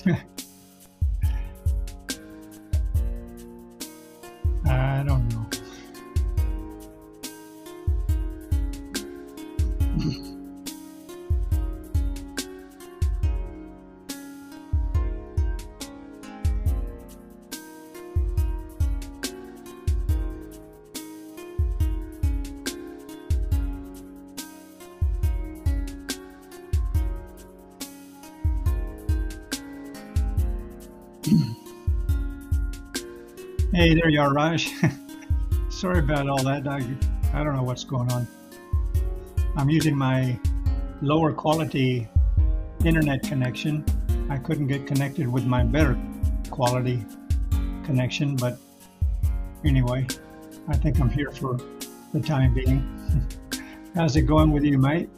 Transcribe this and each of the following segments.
I don't know. Hey, there you are, Raj. Sorry about all that. I don't know what's going on. I'm using my lower quality internet connection. I couldn't get connected with my better quality connection, but anyway, I think I'm here for the time being. How's it going with you, mate?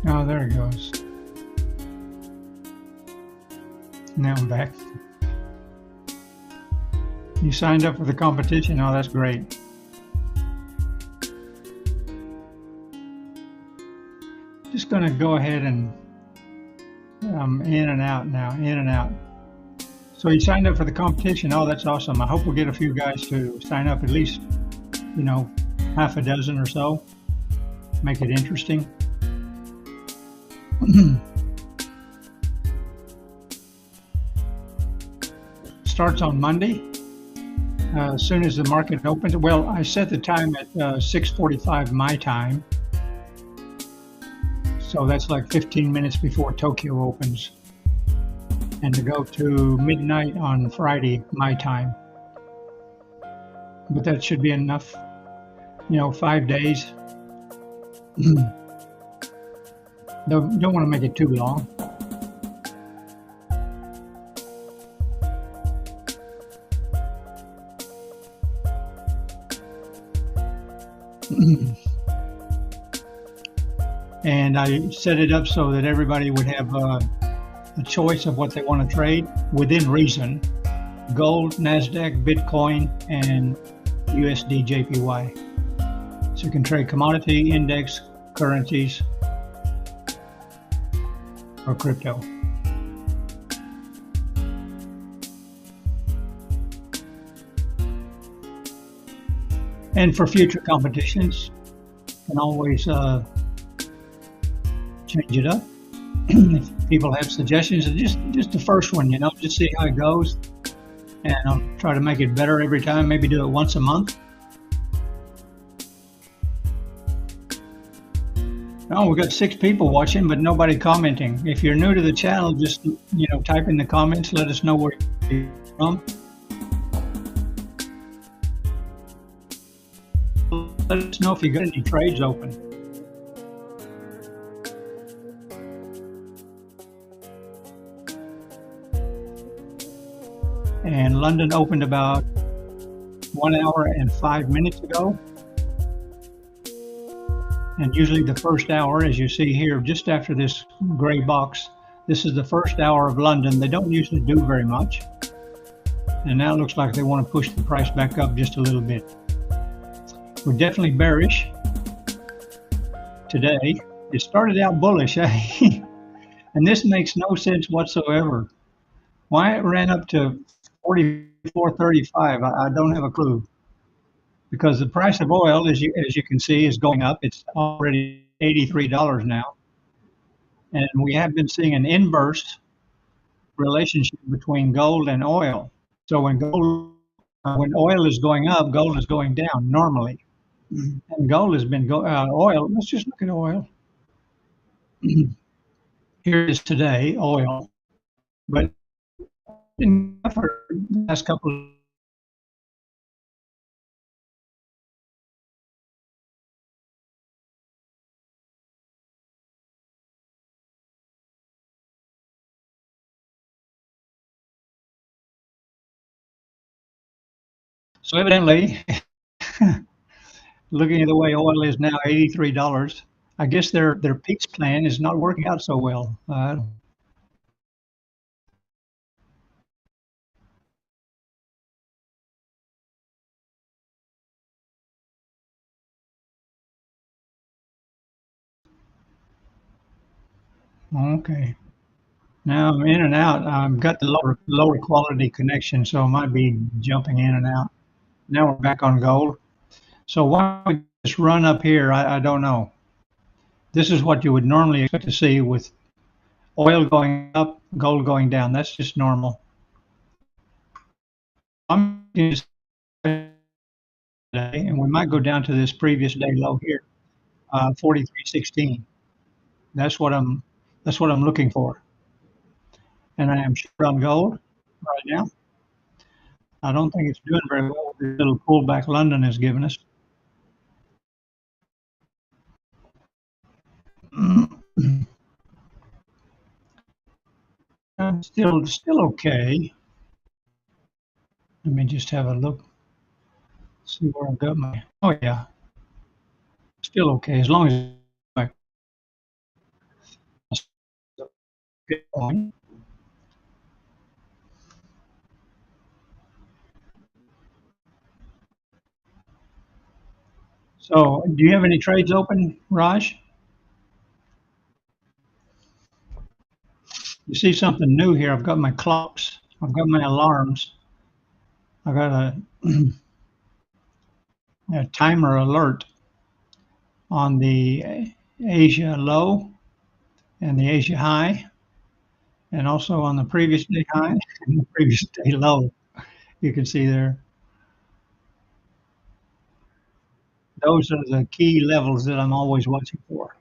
Oh, there it goes. Now I'm back. You signed up for the competition? Oh, that's great. Just going to go ahead and in and out now, in and out. So you signed up for the competition. Oh, that's awesome. I hope we'll get a few guys to sign up, at least, you know, half a dozen or so. Make it interesting. Starts on Monday, as soon as the market opens. Well, I set the time at 6:45 my time, so that's like 15 minutes before Tokyo opens, and to go to midnight on Friday my time. But that should be enough, you know, 5 days. Don't want to make it too long. And I set it up so that everybody would have a choice of what they want to trade within reason: gold, NASDAQ, Bitcoin, and USD JPY. So you can trade commodity, index, currencies, or crypto. And for future competitions, you can always change it up. If people have suggestions, just the first one, you know, just see how it goes, and I'll try to make it better every time. Maybe do it once a month. Oh, we've got 6 people watching, but nobody commenting. If you're new to the channel, just, you know, type in the comments. Let us know where you're from. Let us know if you got any trades open. And London opened about 1 hour and 5 minutes ago. And usually the first hour, as you see here, just after this gray box, this is the first hour of London. They don't usually do very much. And now it looks like they want to push the price back up just a little bit. We're definitely bearish today. It started out bullish, eh? And this makes no sense whatsoever. Why it ran up to 44.35, I don't have a clue. Because the price of oil, as you can see, is going up. It's already $83 now. And we have been seeing an inverse relationship between gold and oil. So when oil is going up, gold is going down normally. And gold has been oil. Let's just look at oil. Here it is today, oil, but in for the last couple. So evidently, looking at the way oil is now, $83. I guess their peace plan is not working out so well. Okay. Now I'm in and out. I've got the lower quality connection, so I might be jumping in and out. Now we're back on gold. So why don't we just run up here? I don't know. This is what you would normally expect to see with oil going up, gold going down. That's just normal. I'm just today, and we might go down to this previous day low here, 43.16. That's what I'm that's what I'm looking for. And I am short on gold right now. I don't think it's doing very well with the little pullback London has given us. Still okay. Let me just have a look, see where I've got my. Oh yeah, still okay as long as my Bitcoin. So, do you have any trades open, Raj? You see something new here? I've got my clocks. I've got my alarms. I've got a timer alert on the Asia low and the Asia high, and also on the previous day high and the previous day low. You can see there. Those are the key levels that I'm always watching for.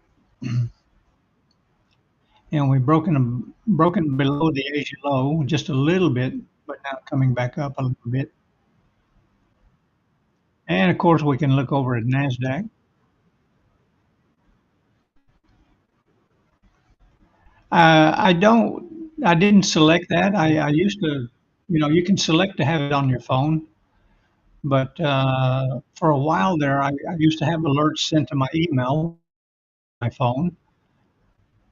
And we've broken below the Asia low just a little bit, but now coming back up a little bit. And of course, we can look over at Nasdaq. I don't. I didn't select that. I used to. You can select to have it on your phone, but for a while there, I used to have alerts sent to my email, my phone,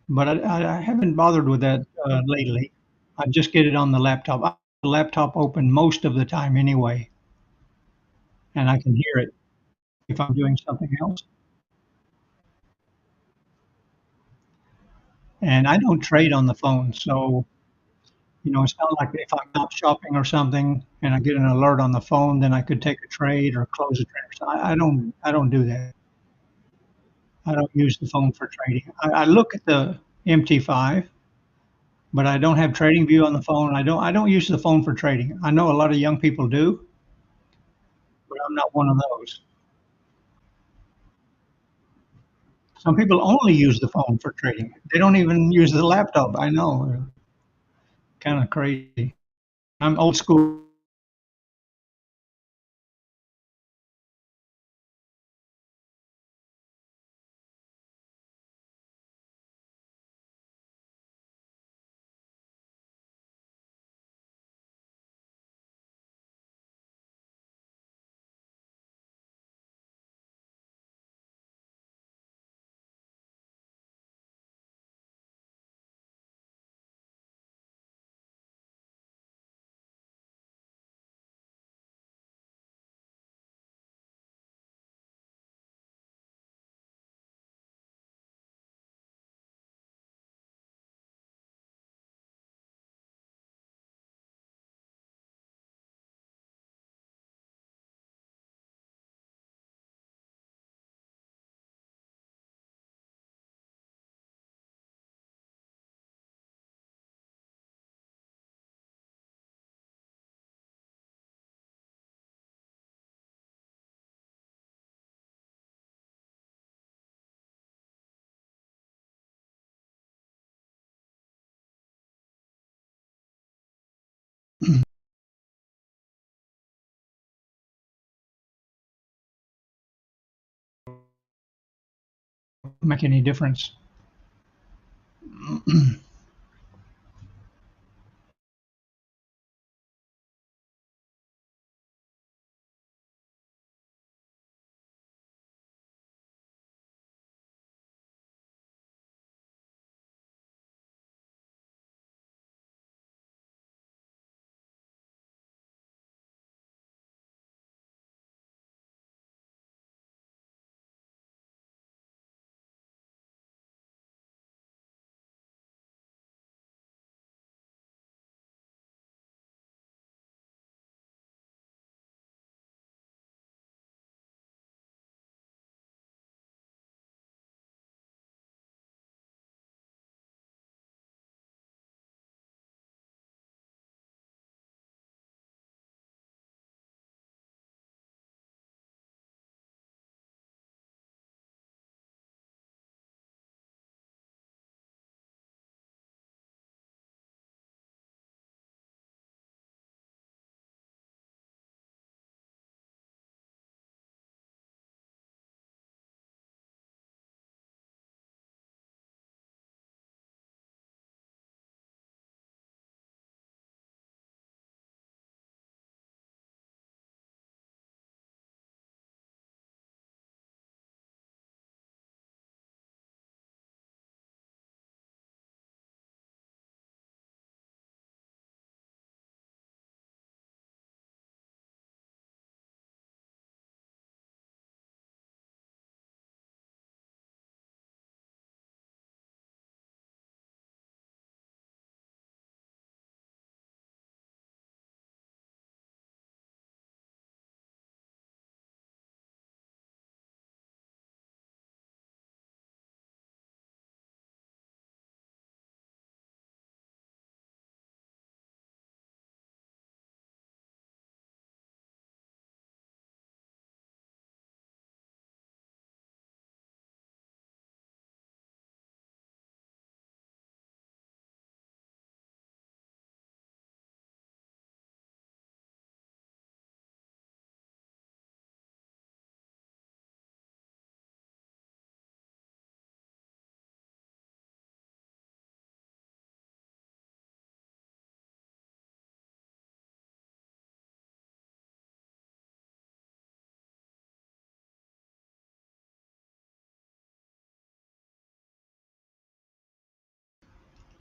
but I haven't bothered with that lately. I just get it on the laptop. I have the laptop open most of the time anyway, and I can hear it if I'm doing something else. And I don't trade on the phone, so it's not like if I'm out shopping or something and I get an alert on the phone, then I could take a trade or close a trade. So I don't do that. I don't use the phone for trading. I look at the MT5, but I don't have Tradingview on the phone. I don't use the phone for trading. I know a lot of young people do, but I'm not one of those. Some people only use the phone for trading. They don't even use the laptop. I know, kind of crazy. I'm old school. make any difference. I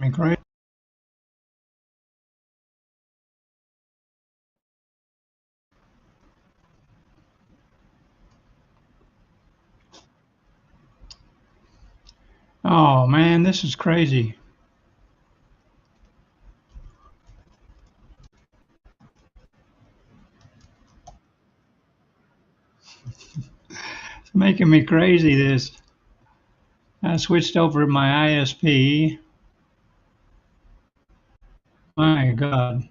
mean, correct. Oh man, this is crazy. It's making me crazy. This. I switched over to my ISP. My God.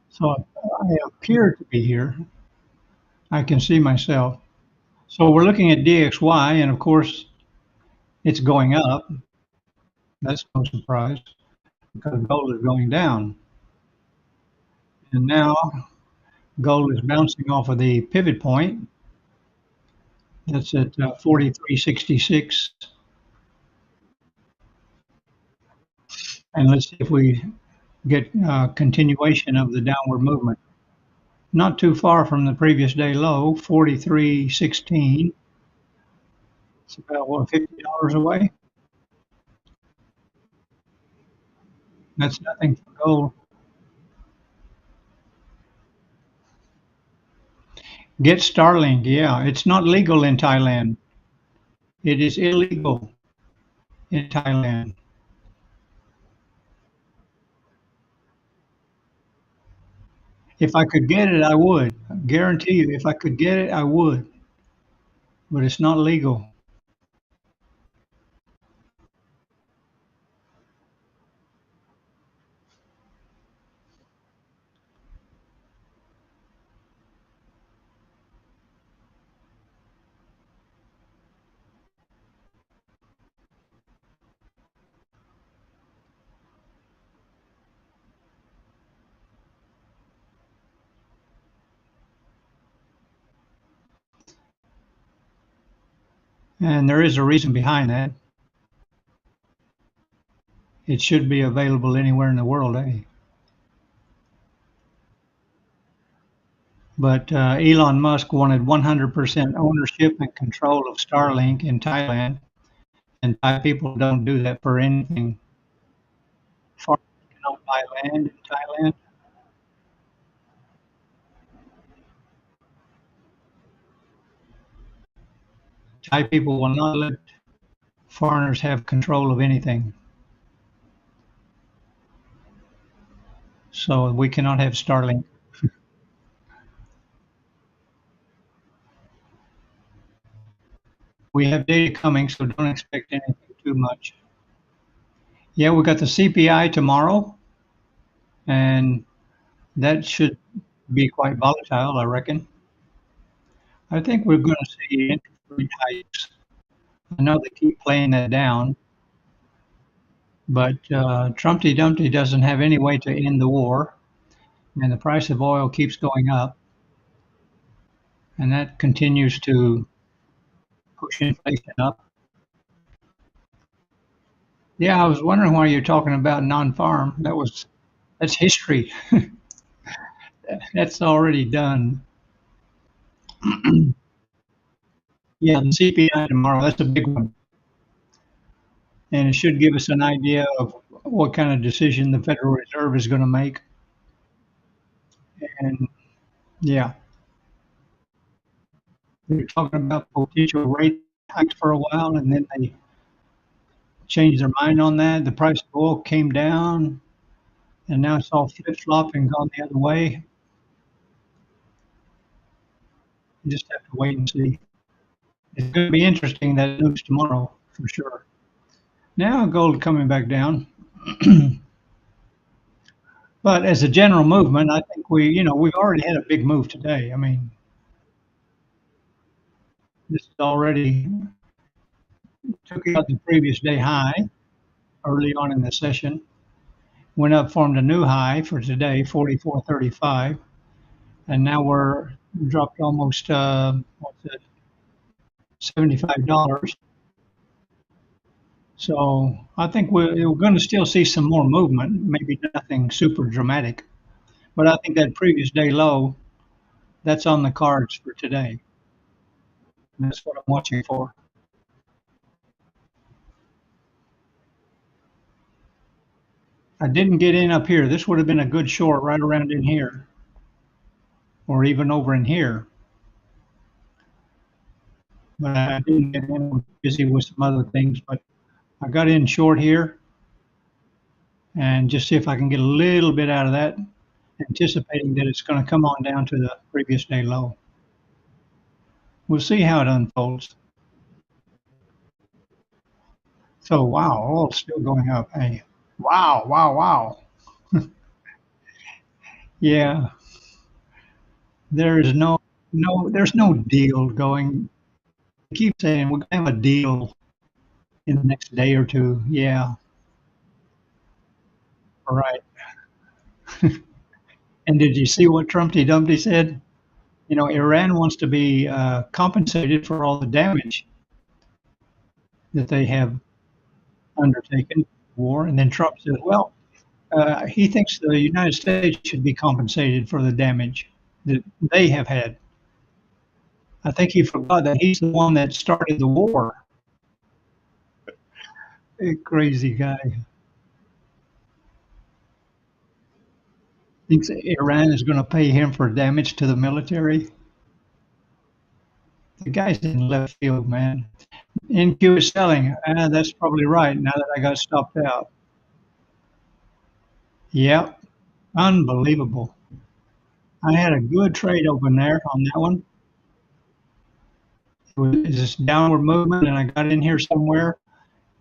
So I appear to be here. I can see myself. So we're looking at DXY, and of course, it's going up. That's no surprise because gold is going down. And now gold is bouncing off of the pivot point. That's at 43.66. And let's see if we get continuation of the downward movement. Not too far from the previous day low, 43.16. It's about what, $50 away? That's nothing for gold. Get Starlink. Yeah, it's not legal in Thailand. It is illegal in Thailand. If I could get it, I would. I guarantee you, if I could get it, I would. But it's not legal. And there is a reason behind that. It should be available anywhere in the world, eh? But Elon Musk wanted 100% ownership and control of Starlink in Thailand, and Thai people don't do that for anything. Farmers cannot buy land in Thailand. Thai people will not let foreigners have control of anything. So we cannot have Starlink. We have data coming, so don't expect anything too much. Yeah, we got the CPI tomorrow, and that should be quite volatile, I reckon. I think we're going to see interest rate hikes. I know they keep playing that down, but Trumpty Dumpty doesn't have any way to end the war, and the price of oil keeps going up, and that continues to push inflation up. Yeah, I was wondering why you're talking about non-farm. That's history. That's already done. Yeah, the CPI tomorrow, that's a big one. And it should give us an idea of what kind of decision the Federal Reserve is going to make. And yeah, they were talking about potential rate hikes for a while, and then they changed their mind on that. The price of oil came down, and now it's all flip-flop and gone the other way. You just have to wait and see. It's going to be interesting, that news tomorrow for sure. Now gold coming back down. But as a general movement, I think we've already had a big move today. I mean, this is already took out the previous day high early on in the session, went up, formed a new high for today, 44.35, and now we're dropped almost what's it, $75. So I think we're going to still see some more movement, maybe nothing super dramatic, but I think that previous day low, that's on the cards for today. That's what I'm watching for. I didn't get in up here. This would have been a good short right around in here, or even over in here. But I didn't get in. I'm busy with some other things. But I got in short here, and just see if I can get a little bit out of that, anticipating that it's going to come on down to the previous day low. We'll see how it unfolds. So wow, oil's still going up. Hey, wow, wow, wow. Yeah, there is there's no deal going. I keep saying we're gonna have a deal in the next day or two. Yeah, all right. And did you see what Trumpty Dumpty said? Iran wants to be compensated for all the damage that they have undertaken war. And then Trump says, well, he thinks the United States should be compensated for the damage that they have had. I think he forgot that he's the one that started the war. A crazy guy. Thinks Iran is going to pay him for damage to the military. The guy's in left field, man. NQ is selling. That's probably right now that I got stopped out. Yep. Unbelievable. I had a good trade open there on that one. It was this downward movement, and I got in here somewhere,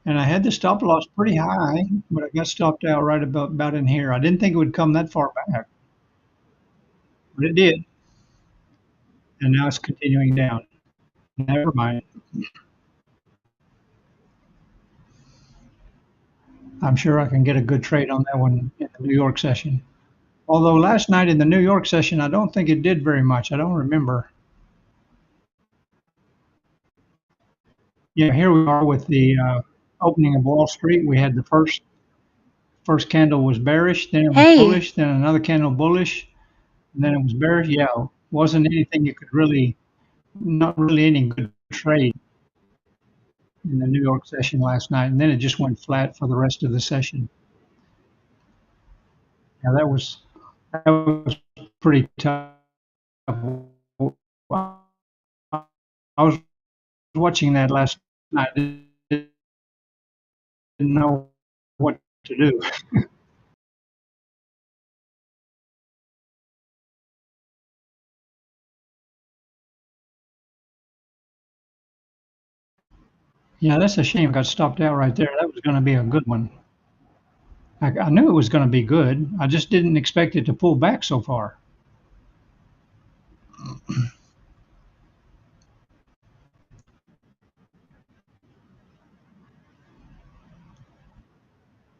and I had the stop loss pretty high, but I got stopped out right about in here. I didn't think it would come that far back, but it did, and now it's continuing down. Never mind. I'm sure I can get a good trade on that one in the New York session. Although last night in the New York session, I don't think it did very much. I don't remember. Yeah, here we are with the opening of Wall Street. We had the first candle was bearish, then it was Hey, bullish, then another candle bullish, and then it was bearish. Yeah, wasn't anything you could really, not really any good trade in the New York session last night, and then it just went flat for the rest of the session. Yeah, that was pretty tough. I was watching that last night. Didn't know what to do. Yeah, that's a shame. Got stopped out right there. That was going to be a good one. I knew it was going to be good. I just didn't expect it to pull back so far.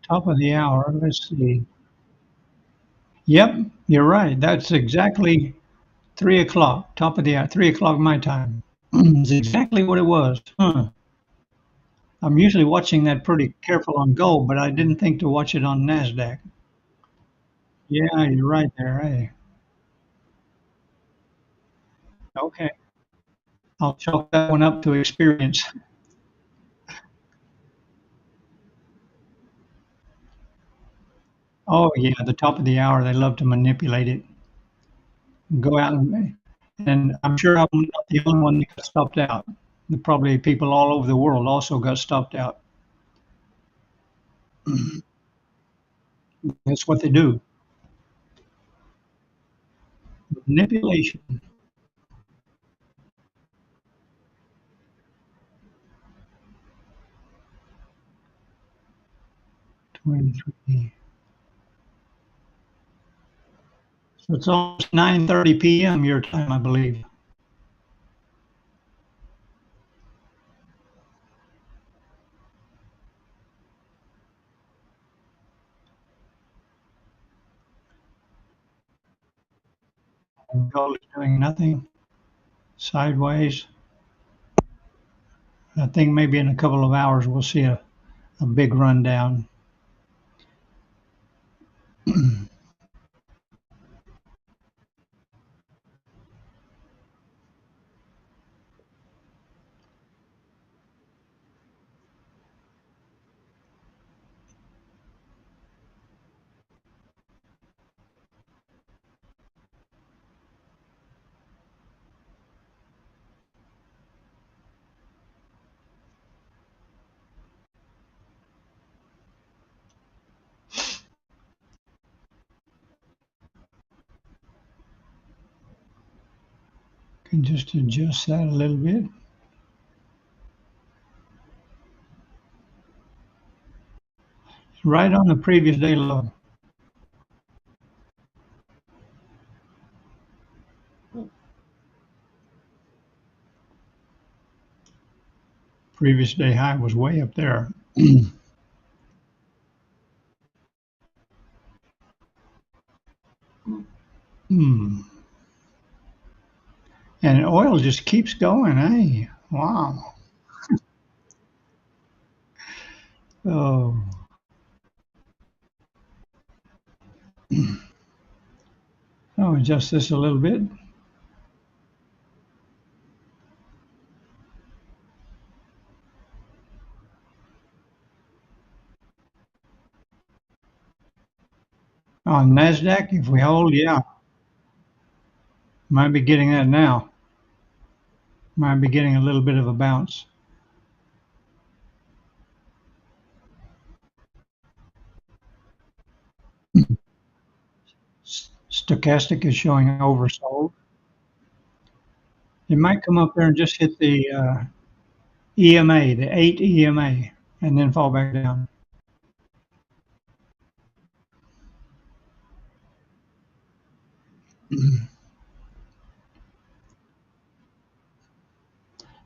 Top of the hour. Let's see. Yep, you're right. That's exactly 3 o'clock. Top of the hour. 3 o'clock my time. It's exactly what it was. Huh. I'm usually watching that pretty careful on gold, but I didn't think to watch it on Nasdaq. Yeah, you're right there. Hey, okay. I'll chalk that one up to experience. Oh yeah, the top of the hour. They love to manipulate it. Go out and I'm sure I'm not the only one that got stopped out. Probably people all over the world also got stopped out. That's what they do. Manipulation. 23. So it's almost 9:30 p.m. your time, I believe. And gold is doing nothing. Sideways. I think maybe in a couple of hours we'll see a big rundown. Can just adjust that a little bit. Right on the previous day low. Previous day high was way up there. Hmm. And oil just keeps going, eh? Wow. Oh, I'll adjust this a little bit. On NASDAQ, if we hold, yeah, might be getting that now. Might be getting a little bit of a bounce. Stochastic is showing oversold. It might come up there and just hit the EMA, the 8 EMA, and then fall back down.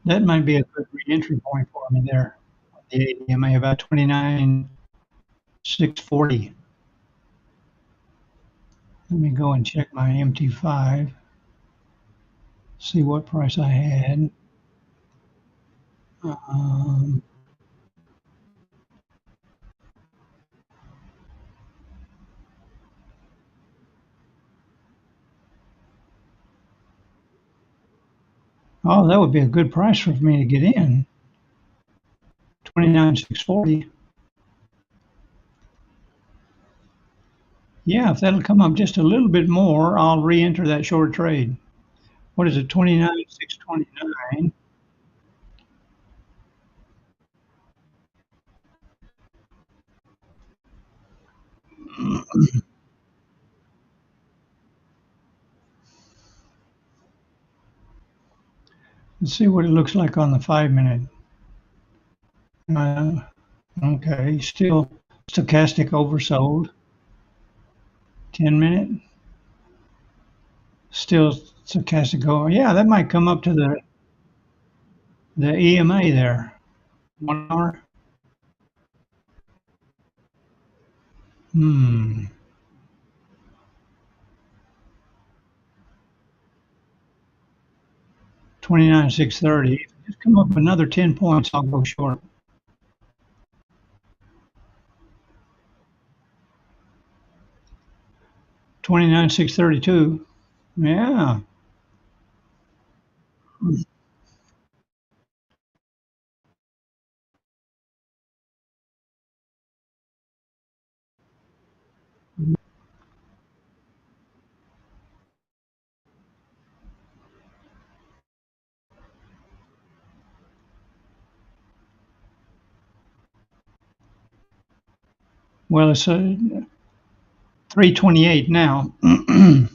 That might be a good re-entry point for me there. The 8 EMA about 29,640. Let me go and check my MT5, see what price I had. Um, oh, that would be a good price for me to get in. 29,640. Yeah, if that'll come up just a little bit more, I'll re-enter that short trade. What is it? 29,629. Let's see what it looks like on the 5 minute. Uh, okay, still stochastic oversold. 10 minute, still stochastic over. Yeah, that might come up to the EMA there. 1 hour. Hmm. 29,630. Just come up another 10 points, I'll go short. 29,632. Yeah. Well, it's 328 now. 328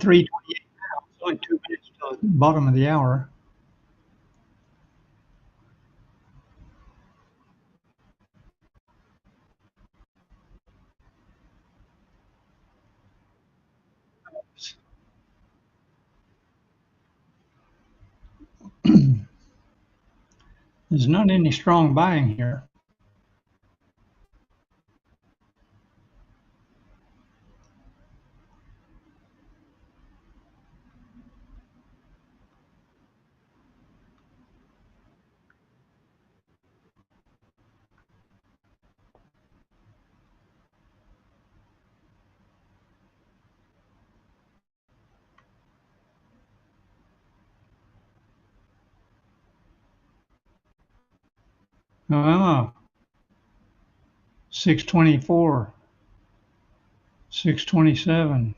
now. It's only 2 minutes till the bottom of the hour. There's not any strong buying here. Oh, 624, 627,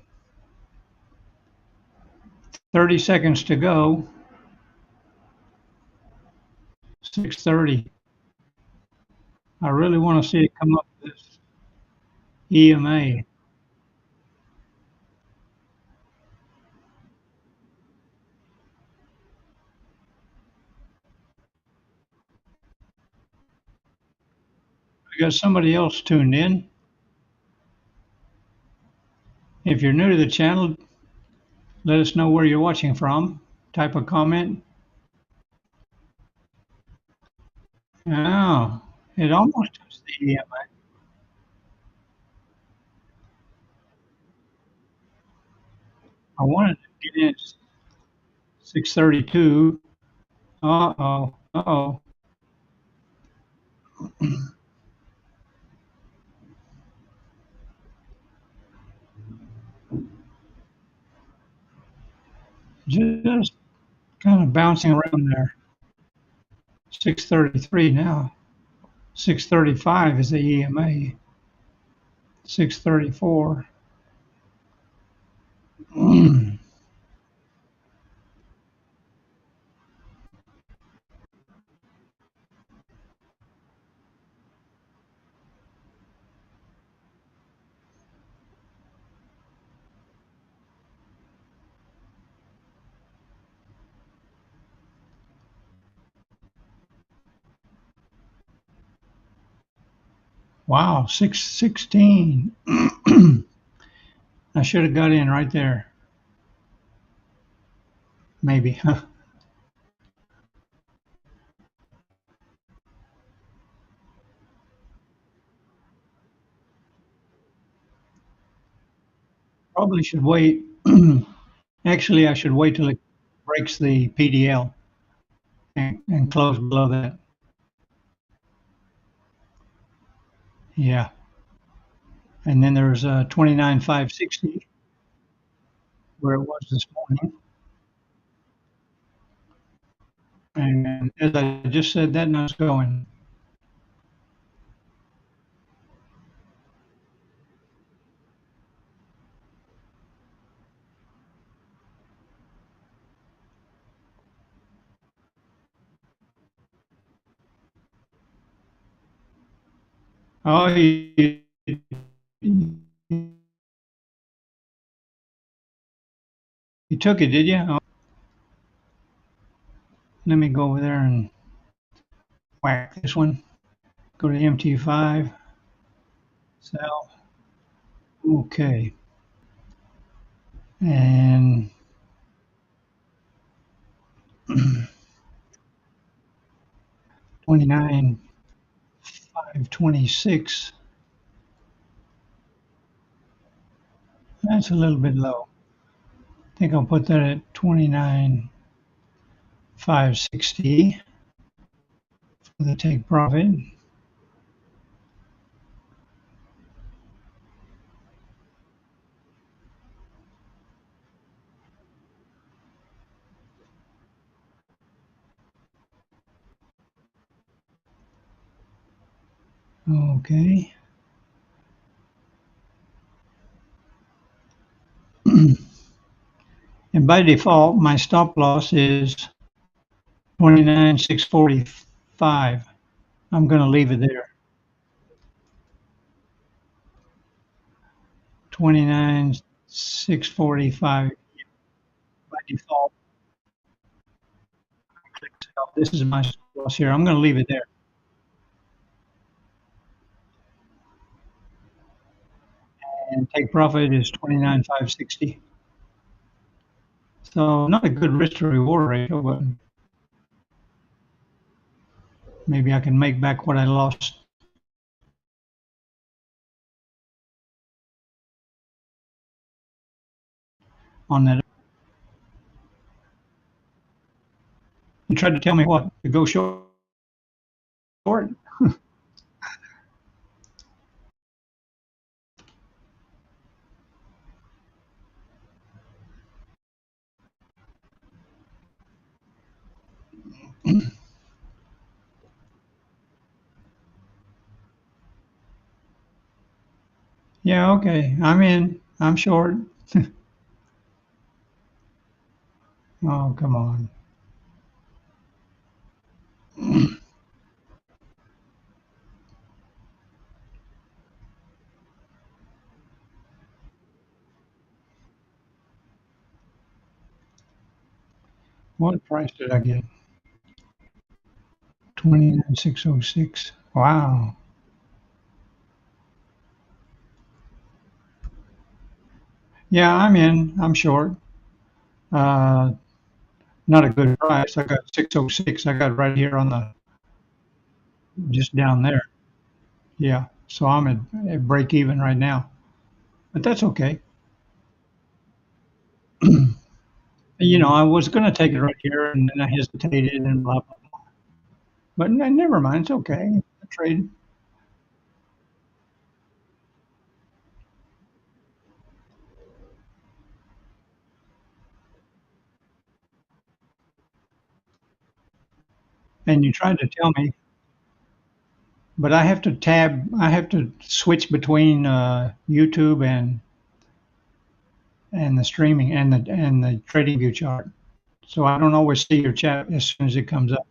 30 seconds to go. 630. I really want to see it come up with this EMA. We got somebody else tuned in. If you're new to the channel, let us know where you're watching from. Type a comment. Oh, it almost touched the EMA. I wanted to get in at 632. Uh-oh. Uh-oh. Just kind of bouncing around there. 633 now. 635 is the EMA. 634. Wow, 616. I should have got in right there. Maybe. probably should wait. Actually, I should wait till it breaks the PDL and close below that. Yeah. And then there's 29,560 where it was this morning. And as I just said, that not's going. Oh, you took it, did you? Oh, let me go over there and whack this one. Go to MT5, sell. Okay. And 29,526. That's a little bit low. I think I'll put that at 29,560 for the take profit. Okay. And by default, my stop loss is 29,645. I'm going to leave it there. 29,645 by default. Click sell. This is my stop loss here. I'm going to leave it there. And take profit is 29,560. So not a good risk to reward ratio, but maybe I can make back what I lost on that. You tried to tell me what to go short. Yeah, okay. I'm in. I'm short. Oh, come on. What price did I get? 29,606. Wow. Yeah, I'm in. I'm short. Uh, not a good price. I got 606. I got right here on the just down there. Yeah. So I'm at break even right now. But that's okay. I was going to take it right here and then I hesitated and blah, blah. But never mind. It's okay. I trade. And you tried to tell me, but I have to switch between YouTube and the streaming and the Tradingview chart. So I don't always see your chat as soon as it comes up.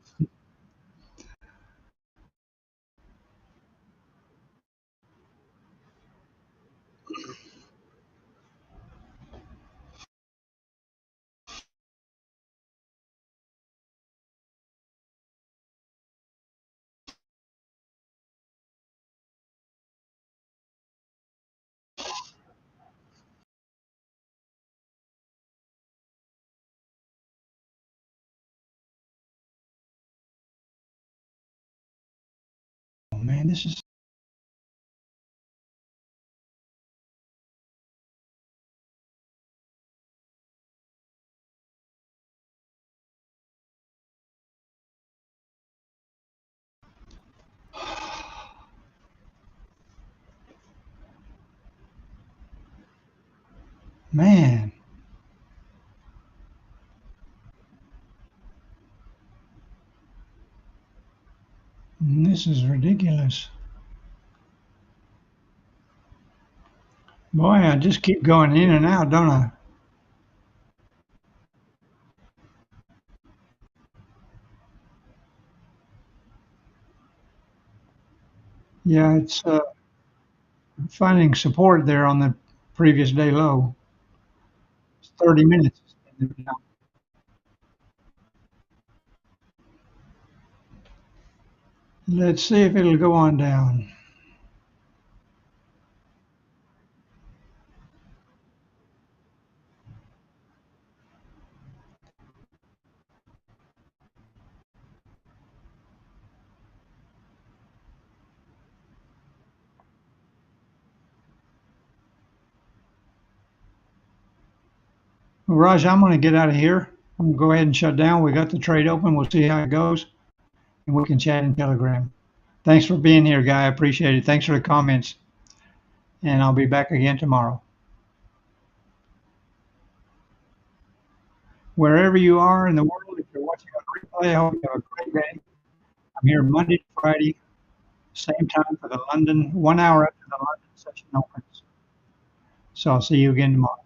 Oh man, this is Man, this is ridiculous. Boy, I just keep going in and out, don't I? Yeah, it's finding support there on the previous day low. It's 30 minutes. Let's see if it'll go on down. Well, Raj, I'm going to get out of here. I'm going to go ahead and shut down. We got the trade open. We'll see how it goes, and we can chat in Telegram. Thanks for being here, Guy. I appreciate it. Thanks for the comments, and I'll be back again tomorrow. Wherever you are in the world, if you're watching on replay, I hope you have a great day. I'm here Monday to Friday, same time for the London, 1 hour after the London session opens. So I'll see you again tomorrow.